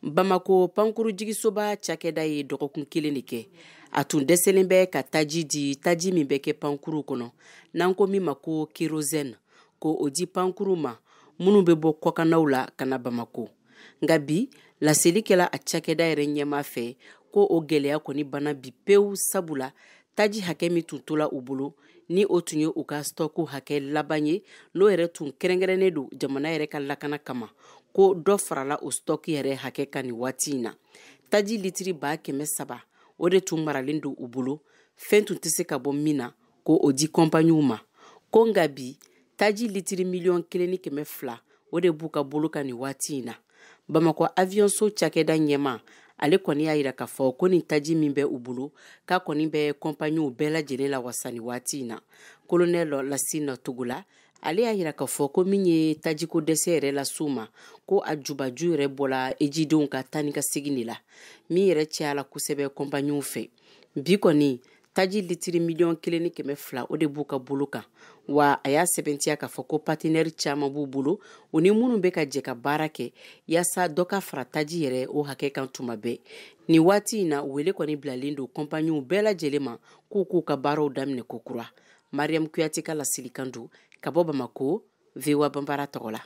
Bamako pankuru jigisoba cakɛda ye dɔgɔkun kelen de kɛ. A tun dɛsɛlen bɛ ka taji di taji min bɛ kɛ pankuru kɔnɔ. N'an ko min ma ko kérosène ko o di pankuru ma minnu bɛ bɔ kɔkanaw la ka na Bamako. Nka bi laselikɛla a cakɛda yɛrɛ ɲɛma fɛ ko o gɛlɛya kɔni bana bi pewu sabula taji hakɛ min tun tola u bolo ni o tun ye u ka stock hakɛ laban ye n'o yɛrɛ tun kɛrɛnkɛrɛnnen don jamana yɛrɛ ka lakana kama ko dɔ farala o stock yɛrɛ hakɛ kan ni waati in na. Taji litiri 300 o de tun maralen don u bolo fɛn tun tɛ se ka bɔ min na ko o di kɔnpaniw ma. Ko nka bi taji litiri 1,200,000 o de b'u ka bolo kan ni waati in na. Bamako avion so cakɛda ɲɛma ale kɔni y'a yira k'a fɔ ko nin taji min bɛ u bolo k'a kɔni bɛ kɔnpaniw bɛɛ lajɛlen la wasa ni waati in na. Colonel Lassina Togola ale y'a yira k'a fɔ ko min ye tajiko dɛsɛ yɛrɛ la s'u ma ko a jubaju yɛrɛ bɔla ejidenw ka taa ni ka segin de la min yɛrɛ cayala kosɛbɛ kɔnpaniw fɛ. Bi kɔni taji litiri 1,200,000 o de b'u ka bolo kan wa a y'a sɛbɛntiya k'a fɔ ko partenaire caman b'u bolo u ni minnu bɛ ka jɛ ka baara kɛ yaasa dɔ ka fara taji yɛrɛ o hakɛ kan tuma bɛɛ. Ni waati in na wele kɔni bilalen don kɔnpaniw bɛɛ lajɛlen ma k'u ka baaraw daminɛ kokura. Mariam Kuyate ka lasilikan don ka bɔ Bamako, VOA Bambara tɔgɔ la.